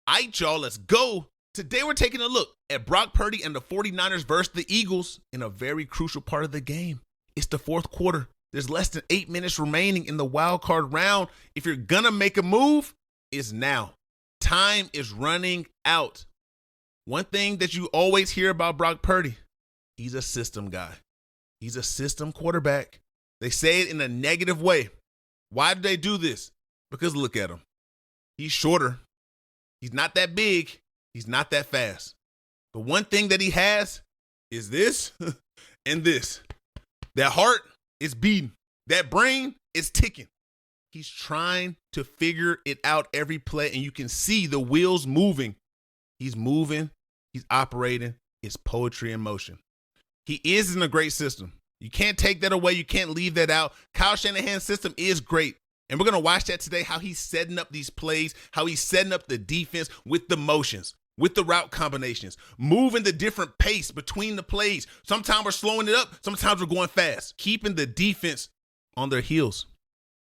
All right, y'all, let's go. Today we're taking a look at Brock Purdy and the 49ers versus the Eagles in a very crucial part of the game. It's the fourth quarter. There's less than 8 minutes remaining in the wild card round. If you're gonna make a move, it's now. Time is running out. One thing that you always hear about Brock Purdy, he's a system guy. He's a system quarterback. They say it in a negative way. Why do they do this? Because look at him. He's shorter. He's not that big. He's not that fast. But one thing that he has is this and this. That heart is beating. That brain is ticking. He's trying to figure it out every play, and you can see the wheels moving. He's moving. He's operating. It's poetry in motion. He is in a great system. You can't take that away. You can't leave that out. Kyle Shanahan's system is great. And we're going to watch that today, how he's setting up these plays, how he's setting up the defense with the motions, with the route combinations, moving the different pace between the plays. Sometimes we're slowing it up. Sometimes we're going fast, keeping the defense on their heels,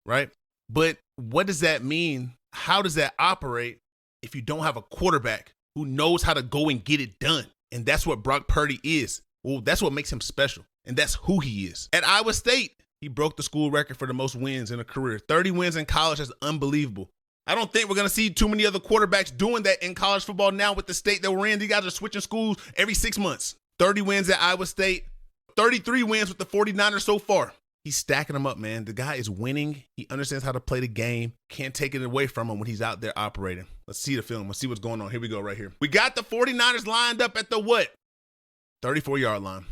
right? But what does that mean? How does that operate if you don't have a quarterback who knows how to go and get it done? And that's what Brock Purdy is. Well, that's what makes him special. And that's who he is. At Iowa State, he broke the school record for the most wins in a career. 30 wins in college is unbelievable. I don't think we're going to see too many other quarterbacks doing that in college football now with the state that we're in. These guys are switching schools every 6 months. 30 wins at Iowa State, 33 wins with the 49ers so far. He's stacking them up, man. The guy is winning. He understands how to play the game. Can't take it away from him when he's out there operating. Let's see the film. Let's see what's going on. Here we go right here. We got the 49ers lined up at the what? 34-yard line.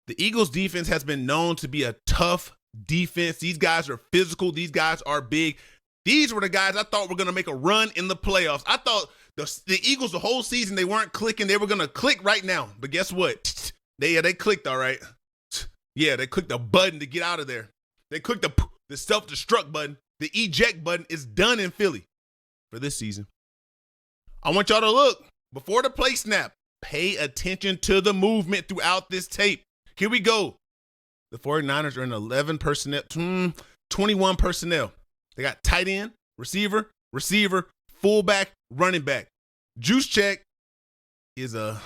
The Eagles defense has been known to be a tough defense. These guys are physical. These guys are big. These were the guys I thought were going to make a run in the playoffs. I thought the Eagles the whole season, they weren't clicking. They were going to click right now. But guess what? They clicked all right. Yeah, they clicked the button to get out of there. They clicked the self-destruct button. The eject button is done in Philly for this season. I want y'all to look. Before the play snap, pay attention to the movement throughout this tape. Here we go. The 49ers are in 11 personnel, 21 personnel. They got tight end, receiver, fullback, running back. Juice check is a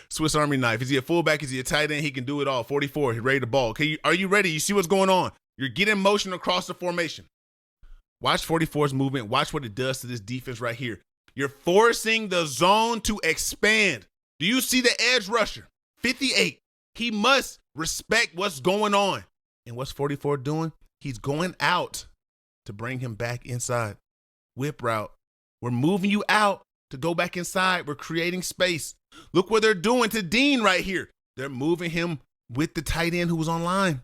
Swiss Army knife. Is he a fullback? Is he a tight end? He can do it all. 44, he's ready to ball. Okay, are you ready? You see what's going on? You're getting motion across the formation. Watch 44's movement. Watch what it does to this defense right here. You're forcing the zone to expand. Do you see the edge rusher? 58. He must respect what's going on. And what's 44 doing? He's going out to bring him back inside. Whip route. We're moving you out to go back inside. We're creating space. Look what they're doing to DeJean right here. They're moving him with the tight end who was on line.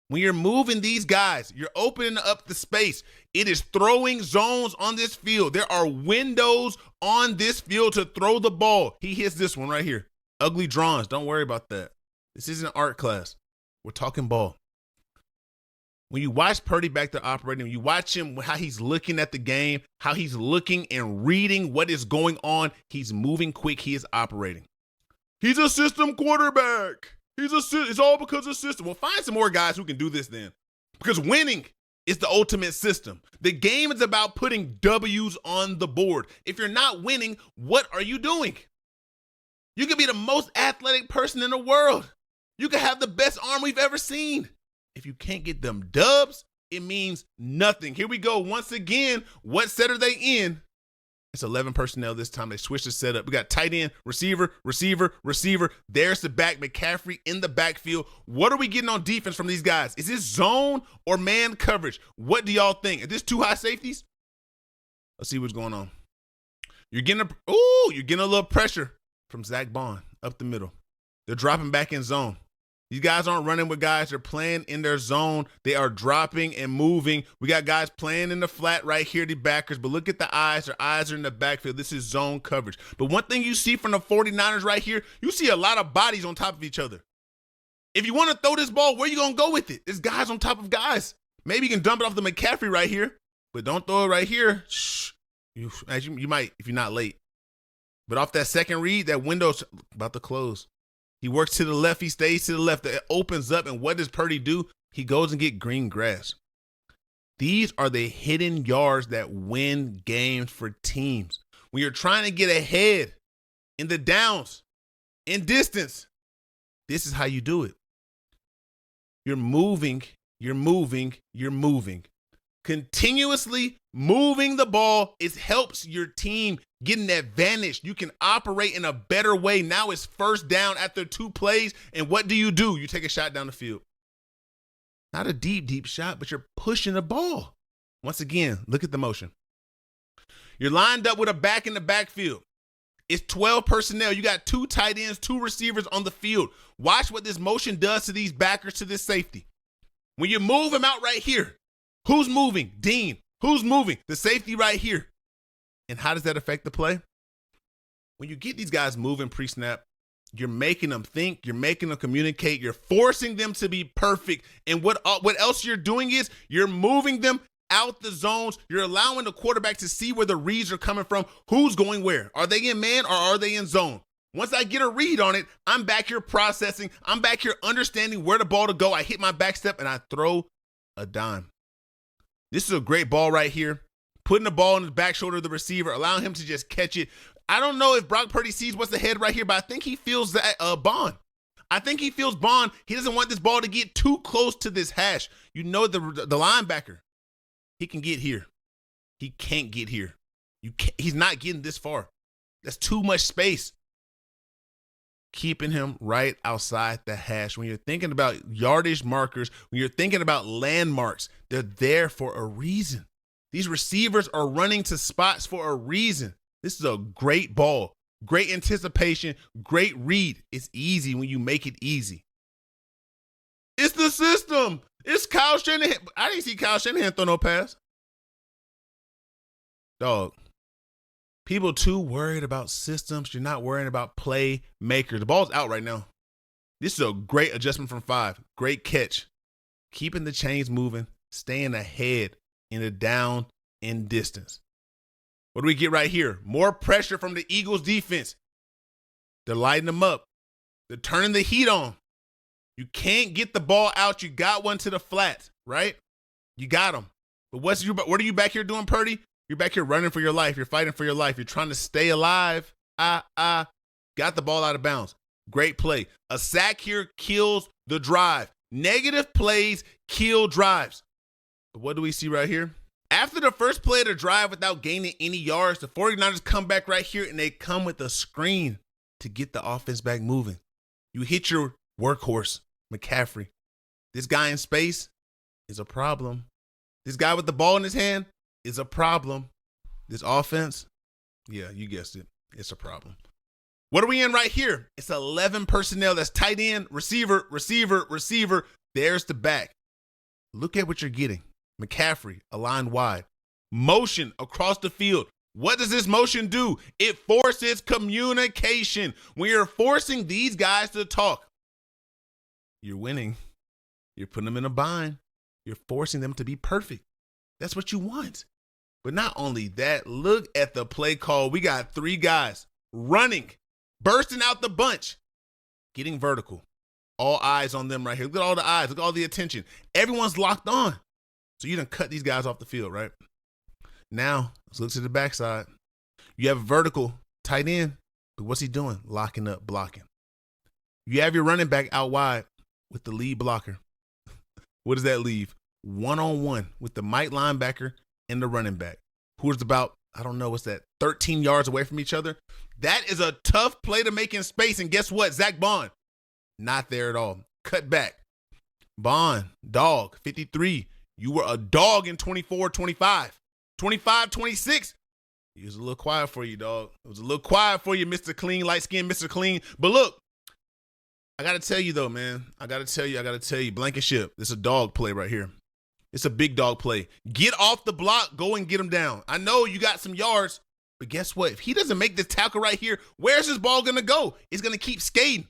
When you're moving these guys, you're opening up the space. It is throwing zones on this field. There are windows on this field to throw the ball. He hits this one right here. Ugly drawings. Don't worry about that. This isn't an art class. We're talking ball. When you watch Purdy back there operating, you watch him, how he's looking at the game, how he's looking and reading what is going on. He's moving quick. He is operating. He's a system quarterback. It's all because of system. Well, find some more guys who can do this then. Because winning is the ultimate system. The game is about putting W's on the board. If you're not winning, what are you doing? You could be the most athletic person in the world. You could have the best arm we've ever seen. If you can't get them dubs, it means nothing. Here we go. Once again, what set are they in? It's 11 personnel this time. They switched the setup. We got tight end, receiver. There's the back, McCaffrey in the backfield. What are we getting on defense from these guys? Is this zone or man coverage? What do y'all think? Is this two high safeties? Let's see what's going on. You're getting a little pressure from Zach Bond up the middle. They're dropping back in zone. These guys aren't running with guys. They're playing in their zone. They are dropping and moving. We got guys playing in the flat right here, the backers. But look at the eyes. Their eyes are in the backfield. This is zone coverage. But one thing you see from the 49ers right here, you see a lot of bodies on top of each other. If you want to throw this ball, where are you going to go with it? There's guys on top of guys. Maybe you can dump it off the McCaffrey right here. But don't throw it right here. Shh. You might if you're not late. But off that second read, that window's about to close. He works to the left. He stays to the left. It opens up. And what does Purdy do? He goes and get green grass. These are the hidden yards that win games for teams. When you're trying to get ahead in the downs, in distance, this is how you do it. You're moving. Continuously moving the ball, it helps your team get an advantage. You can operate in a better way. Now it's first down after 2 plays, and what do? You take a shot down the field. Not a deep shot, but you're pushing the ball. Once again, look at the motion. You're lined up with a back in the backfield. It's 12 personnel. You got 2 tight ends, 2 receivers on the field. Watch what this motion does to these backers, to this safety. When you move him out right here, who's moving? Dean. Who's moving? The safety right here. And how does that affect the play? When you get these guys moving pre-snap, you're making them think, you're making them communicate, you're forcing them to be perfect. And what else you're doing is you're moving them out the zones. You're allowing the quarterback to see where the reads are coming from, who's going where. Are they in man or are they in zone? Once I get a read on it, I'm back here processing. I'm back here understanding where the ball to go. I hit my back step and I throw a dime. This is a great ball right here. Putting the ball in the back shoulder of the receiver, allowing him to just catch it. I don't know if Brock Purdy sees what's ahead right here, but I think he feels that Bond. I think he feels Bond. He doesn't want this ball to get too close to this hash. You know, the linebacker, he can get here. He can't get here. He's not getting this far. That's too much space. Keeping him right outside the hash. When you're thinking about yardage markers, when you're thinking about landmarks, they're there for a reason. These receivers are running to spots for a reason. This is a great ball, great anticipation, great read. It's easy when you make it easy. It's the system. It's Kyle Shanahan. I didn't see Kyle Shanahan throw no pass. Dog. People too worried about systems. You're not worrying about playmakers. The ball's out right now. This is a great adjustment from 5. Great catch. Keeping the chains moving, staying ahead in the down and distance. What do we get right here? More pressure from the Eagles defense. They're lighting them up. They're turning the heat on. You can't get the ball out. You got one to the flat, right? You got them. But what are you back here doing, Purdy? You're back here running for your life. You're fighting for your life. You're trying to stay alive. Got the ball out of bounds. Great play. A sack here kills the drive. Negative plays kill drives. But what do we see right here? After the first play of the drive without gaining any yards, the 49ers come back right here and they come with a screen to get the offense back moving. You hit your workhorse, McCaffrey. This guy in space is a problem. This guy with the ball in his hand is a problem. This offense, yeah, you guessed it. It's a problem. What are we in right here? It's 11 personnel. That's tight end, receiver. There's the back. Look at what you're getting. McCaffrey, aligned wide. Motion across the field. What does this motion do? It forces communication. When you're forcing these guys to talk, you're winning. You're putting them in a bind. You're forcing them to be perfect. That's what you want. But not only that, look at the play call. We got 3 guys running, bursting out the bunch, getting vertical. All eyes on them right here. Look at all the eyes. Look at all the attention. Everyone's locked on. So you done cut these guys off the field, right? Now, let's look to the backside. You have a vertical tight end, but what's he doing? Locking up, blocking. You have your running back out wide with the lead blocker. What does that leave? 1-on-1 with the Mike linebacker and the running back, who's about, I don't know, what's that, 13 yards away from each other? That is a tough play to make in space, and guess what? Zach Bond, not there at all. Cut back. Bond, dog, 53. You were a dog in 24, 25. 25, 26. It was a little quiet for you, dog. It was a little quiet for you, Mr. Clean, light-skinned Mr. Clean. But look, I got to tell you, though, man. I got to tell you, Blankenship, this is a dog play right here. It's a big dog play. Get off the block, go and get him down. I know you got some yards, but guess what? If he doesn't make this tackle right here, where's this ball going to go? It's going to keep skating.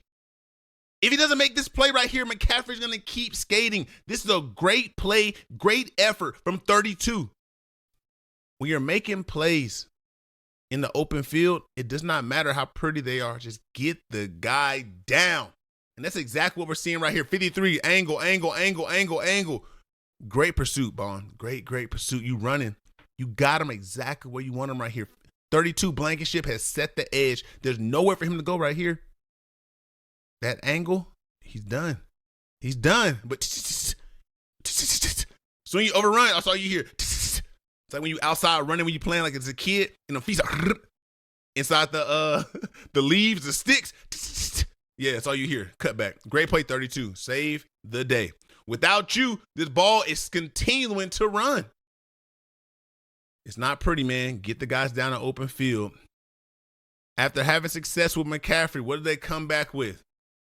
If he doesn't make this play right here, McCaffrey's going to keep skating. This is a great play, great effort from 32. When you're making plays in the open field, it does not matter how pretty they are. Just get the guy down. And that's exactly what we're seeing right here. 53, angle. Great pursuit, Bond. Great pursuit. You running. You got him exactly where you want him right here. 32 Blankenship has set the edge. There's nowhere for him to go right here. That angle, he's done. He's done. But so when you overrun, that's all you hear. It's like when you outside running when you playing like it's a kid, and the feet are inside the leaves, the sticks. Yeah, that's all you hear. Cut back. Great play, 32. Save the day. Without you, this ball is continuing to run. It's not pretty, man. Get the guys down an open field. After having success with McCaffrey, what do they come back with?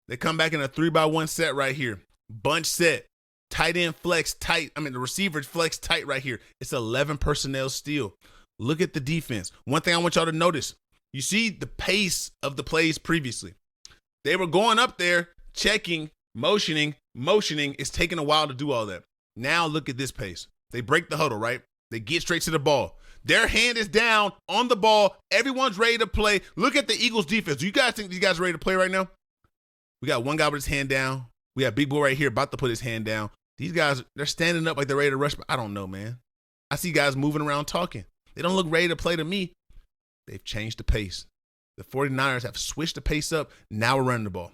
They come back in a 3-by-1 set right here. Bunch set. Tight end flex tight. The receiver flex tight right here. It's 11 personnel still. Look at the defense. One thing I want y'all to notice. You see the pace of the plays previously. They were going up there, checking, motioning. It's taking a while to do all that. Now look at this pace. They break the huddle, right? They get straight to the ball. Their hand is down on the ball. Everyone's ready to play. Look at the Eagles defense. Do you guys think these guys are ready to play right now? We got one guy with his hand down. We got Big Boy right here about to put his hand down. These guys, they're standing up like they're ready to rush. But I don't know, man. I see guys moving around talking. They don't look ready to play to me. They've changed the pace. The 49ers have switched the pace up. Now we're running the ball.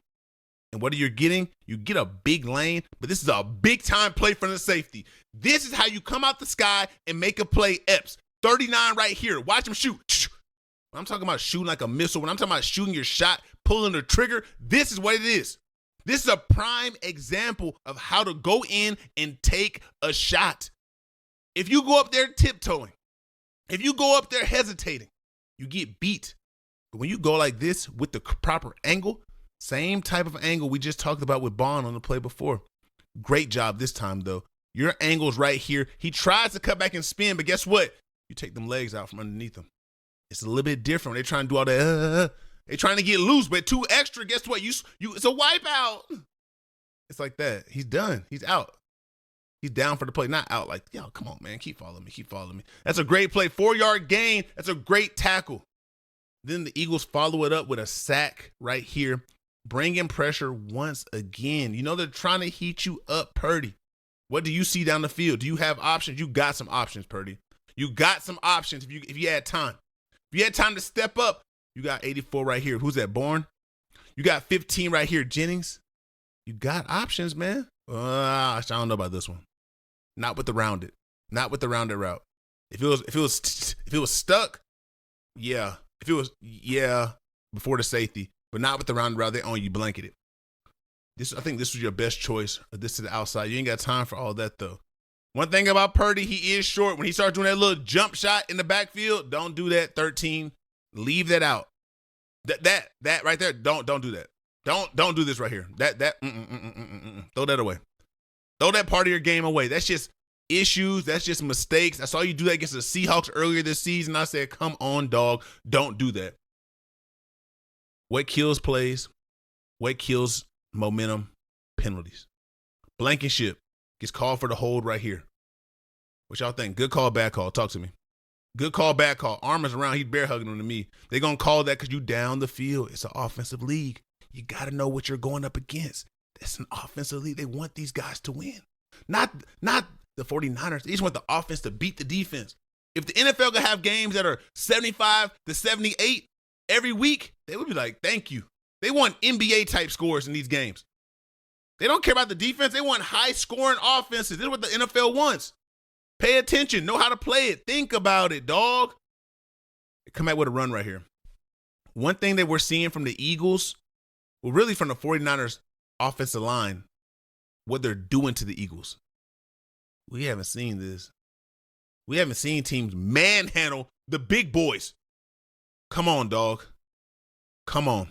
And what are you getting? You get a big lane, but this is a big-time play from the safety. This is how you come out the sky and make a play, Epps. 39 right here. Watch him shoot. When I'm talking about shooting like a missile, when I'm talking about shooting your shot, pulling the trigger, this is what it is. This is a prime example of how to go in and take a shot. If you go up there tiptoeing, if you go up there hesitating, you get beat. But when you go like this with the proper angle, same type of angle we just talked about with Bond on the play before. Great job this time, though. Your angle's right here. He tries to cut back and spin, but guess what? You take them legs out from underneath him. It's a little bit different. They're trying to do all that. They're trying to get loose, but too extra. Guess what? You it's a wipeout. It's like that. He's done. He's out. He's down for the play. Not out like, yo, come on, man. Keep following me. That's a great play. 4-yard gain. That's a great tackle. Then the Eagles follow it up with a sack right here. Bring in pressure once again. You know they're trying to heat you up, Purdy. What do you see down the field? Do you have options? You got some options, Purdy. You got some options if you had time. If you had time to step up, you got 84 right here. Who's that, Bourne? You got 15 right here, Jennings. You got options, man. I don't know about this one. Not with the rounded. Not with the rounded route. If it was stuck, yeah. If it was, yeah, before the safety. But not with the rounded route. They own you blanketed. I think this was your best choice. This to the outside. You ain't got time for all that, though. One thing about Purdy, he is short. When he starts doing that little jump shot in the backfield, don't do that, 13. Leave that out. That right there, don't do that. Don't do this right here. Throw that away. Throw that part of your game away. That's just issues. That's just mistakes. I saw you do that against the Seahawks earlier this season. I said, come on, dog. Don't do that. What kills plays? What kills momentum? Penalties. Blankenship gets called for the hold right here. What y'all think? Good call, bad call. Talk to me. Good call, bad call. Armors around. He's bear hugging him to me. They're going to call that because you down the field. It's an offensive league. You got to know what you're going up against. That's an offensive league. They want these guys to win. Not the 49ers. They just want the offense to beat the defense. If the NFL could have games that are 75-78 every week, they would be like, thank you. They want NBA-type scores in these games. They don't care about the defense. They want high-scoring offenses. This is what the NFL wants. Pay attention. Know how to play it. Think about it, dog. They come out with a run right here. One thing that we're seeing from the Eagles, well, really from the 49ers offensive line, what they're doing to the Eagles. We haven't seen this. We haven't seen teams manhandle the big boys. Come on, dog. Come on.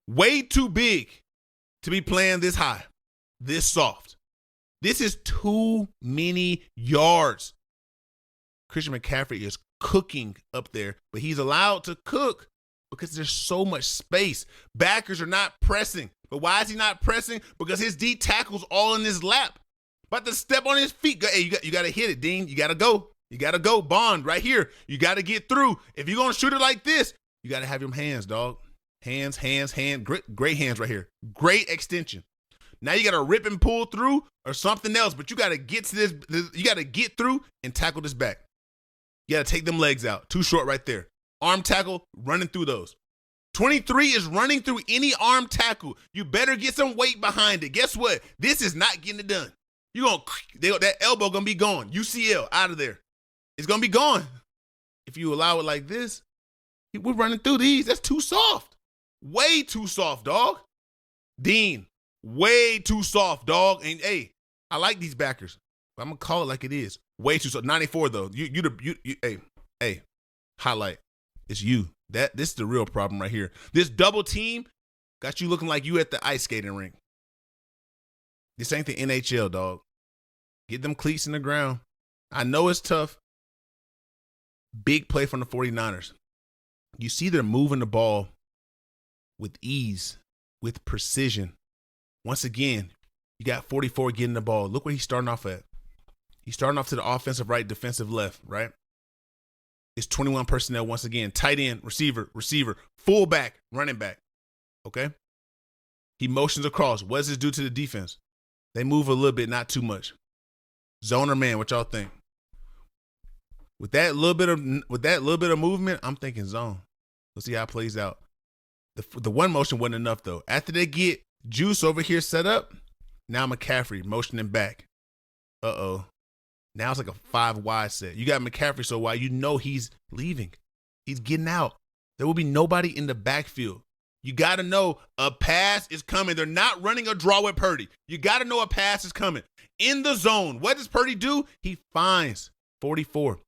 Way too big to be playing this high, this soft. This is too many yards. Christian McCaffrey is cooking up there, but he's allowed to cook because there's so much space. Backers are not pressing. But why is he not pressing? Because his D tackle's all in his lap. About to step on his feet. Hey, you got to hit it, Dean. You got to go. You got to go. Bond right here. You got to get through. If you're going to shoot it like this, you got to have your hands, dog. Hands. Great hands right here. Great extension. Now you got to rip and pull through or something else, but you got to get to this. You got to get through and tackle this back. You got to take them legs out. Too short right there. Arm tackle, running through those. 23 is running through any arm tackle. You better get some weight behind it. Guess what? This is not getting it done. That elbow going to be gone. UCL out of there. It's going to be gone. If you allow it like this, we're running through these. That's too soft. Way too soft, dog. Dean, way too soft, dog. And hey, I like these backers. I'm going to call it like it is. Way too soft. 94 though. Hey, highlight. It's you. This is the real problem right here. This double team got you looking like you at the ice skating rink. This ain't the NHL, dog. Get them cleats in the ground. I know it's tough. Big play from the 49ers. You see they're moving the ball with ease, with precision. Once again, you got 44 getting the ball. Look where he's starting off at. He's starting off to the offensive right, defensive left, right? It's 21 personnel once again. Tight end, receiver, fullback, running back. Okay? He motions across. What does this do to the defense? They move a little bit, not too much. Zone or man, what y'all think? With that little bit of movement, I'm thinking zone. Let's see how it plays out. The one motion wasn't enough though. After they get Juice over here set up, now McCaffrey motioning back. Uh-oh. Now it's like a 5 wide set. You got McCaffrey so wide, you know he's leaving. He's getting out. There will be nobody in the backfield. You got to know a pass is coming. They're not running a draw with Purdy. You got to know a pass is coming. In the zone, what does Purdy do? He finds 44.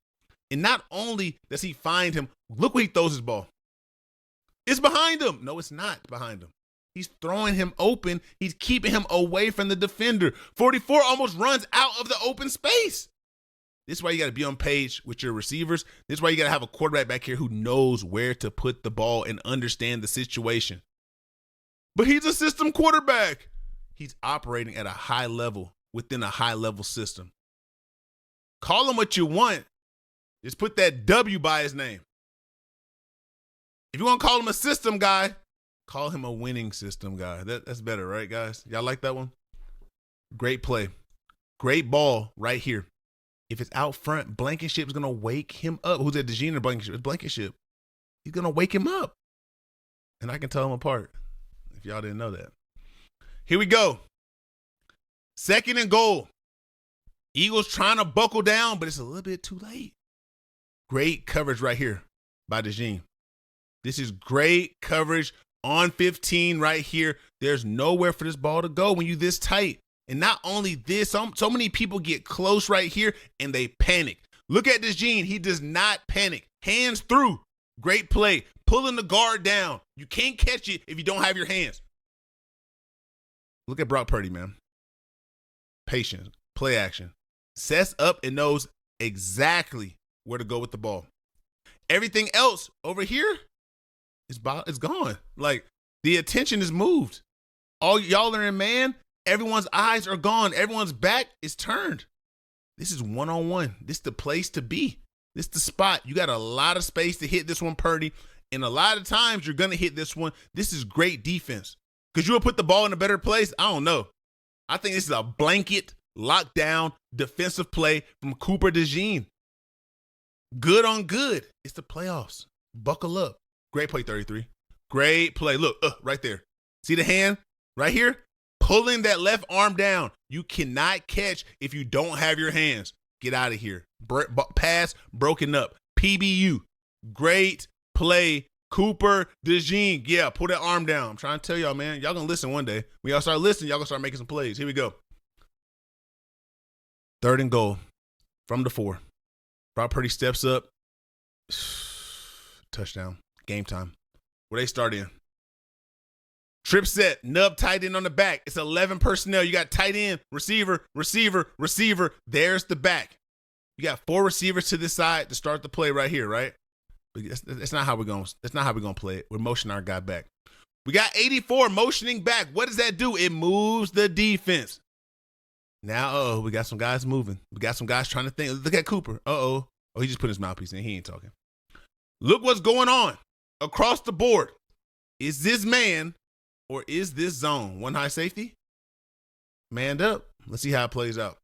And not only does he find him, look where he throws his ball. It's behind him. No, it's not behind him. He's throwing him open. He's keeping him away from the defender. 44 almost runs out of the open space. This is why you got to be on page with your receivers. This is why you got to have a quarterback back here who knows where to put the ball and understand the situation. But he's a system quarterback. He's operating at a high level within a high level system. Call him what you want. Just put that W by his name. If you want to call him a system guy, call him a winning system guy. That's better, right, guys? Y'all like that one? Great play. Great ball right here. If it's out front, Blankenship is going to wake him up. Who's that, DeJean or Blankenship? It's Blankenship. He's going to wake him up. And I can tell them apart if y'all didn't know that. Here we go. 2nd and goal. Eagles trying to buckle down, but it's a little bit too late. Great coverage right here by DeJean. This is great coverage on 15 right here. There's nowhere for this ball to go when you this tight. And not only this, so many people get close right here and they panic. Look at DeJean. He does not panic. Hands through. Great play. Pulling the guard down. You can't catch it if you don't have your hands. Look at Brock Purdy, man. Patience. Play action. Sets up and knows exactly where to go with the ball. Everything else over here is gone. Like, the attention is moved. All y'all are in man. Everyone's eyes are gone. Everyone's back is turned. This is one-on-one. This is the place to be. This is the spot. You got a lot of space to hit this one, Purdy. And a lot of times you're going to hit this one. This is great defense. Because you will put the ball in a better place? I don't know. I think this is a blanket, lockdown, defensive play from Cooper DeJean. Good on good. It's the playoffs. Buckle up. Great play, 33. Great play. Look, right there. See the hand right here? Pulling that left arm down. You cannot catch if you don't have your hands. Get out of here. Pass broken up. PBU. Great play. Cooper DeJean. Yeah, pull that arm down. I'm trying to tell y'all, man. Y'all going to listen one day. When y'all start listening, y'all going to start making some plays. Here we go. 3rd and goal from the 4. Brock Purdy steps up. Touchdown. Game time. Where they start in. Trip set, nub tight end on the back. It's 11 personnel. You got tight end, receiver. There's the back. You got 4 receivers to this side to start the play right here, right? But that's not how we're going. That's not how we're going to play it. We're motioning our guy back. We got 84 motioning back. What does that do? It moves the defense. Now, we got some guys moving. We got some guys trying to think. Look at Cooper. Oh, he just put his mouthpiece in. He ain't talking. Look what's going on across the board. Is this man or is this zone? One high safety? manned up. Let's see how it plays out.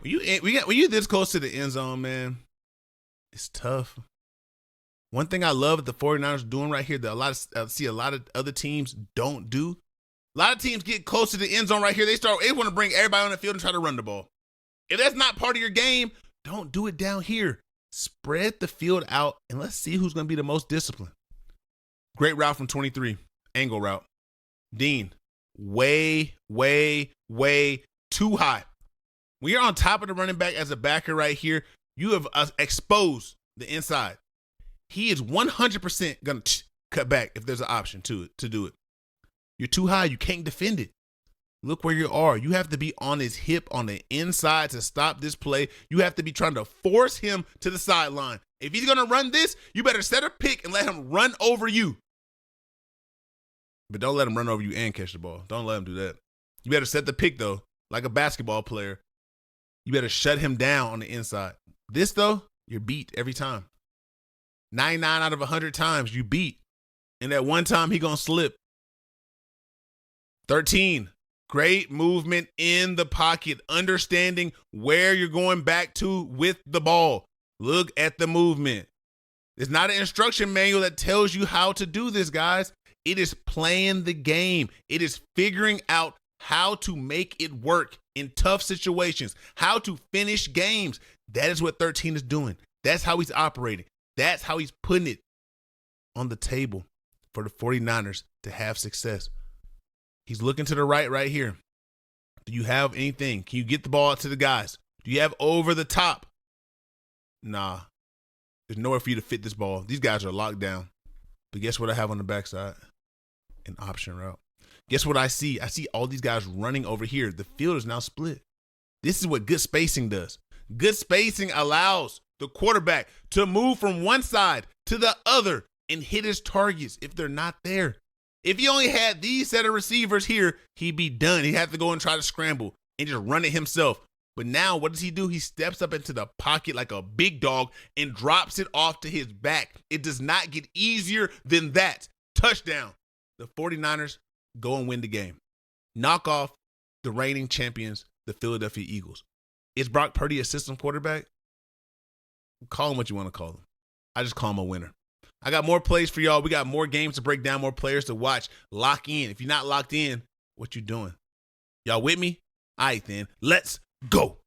When you this close to the end zone, man, it's tough. One thing I love the 49ers doing right here that I see a lot of other teams don't do. A lot of teams get close to the end zone right here. They want to bring everybody on the field and try to run the ball. If that's not part of your game, don't do it down here. Spread the field out, and let's see who's going to be the most disciplined. Great route from 23. Angle route. Dean, way, way, way too high. When you're on top of the running back as a backer right here, you have exposed the inside. He is 100% going to cut back if there's an option to do it. You're too high. You can't defend it. Look where you are. You have to be on his hip on the inside to stop this play. You have to be trying to force him to the sideline. If he's going to run this, you better set a pick and let him run over you. But don't let him run over you and catch the ball. Don't let him do that. You better set the pick, though, like a basketball player. You better shut him down on the inside. This, though, you're beat every time. 99 out of 100 times you beat. And that one time he going to slip. 13. Great movement in the pocket, understanding where you're going back to with the ball. Look at the movement. It's not an instruction manual that tells you how to do this, guys. It is playing the game. It is figuring out how to make it work in tough situations, how to finish games. That is what 13 is doing. That's how he's operating. That's how he's putting it on the table for the 49ers to have success. He's looking to the right here. Do you have anything? Can you get the ball out to the guys? Do you have over the top? Nah. There's nowhere for you to fit this ball. These guys are locked down. But guess what I have on the backside? An option route. Guess what I see? I see all these guys running over here. The field is now split. This is what good spacing does. Good spacing allows the quarterback to move from one side to the other and hit his targets if they're not there. If he only had these set of receivers here, he'd be done. He'd have to go and try to scramble and just run it himself. But now what does he do? He steps up into the pocket like a big dog and drops it off to his back. It does not get easier than that. Touchdown. The 49ers go and win the game. Knock off the reigning champions, the Philadelphia Eagles. Is Brock Purdy a system quarterback? Call him what you want to call him. I just call him a winner. I got more plays for y'all. We got more games to break down, more players to watch. Lock in. If you're not locked in, what you doing? Y'all with me? All right, then. Let's go.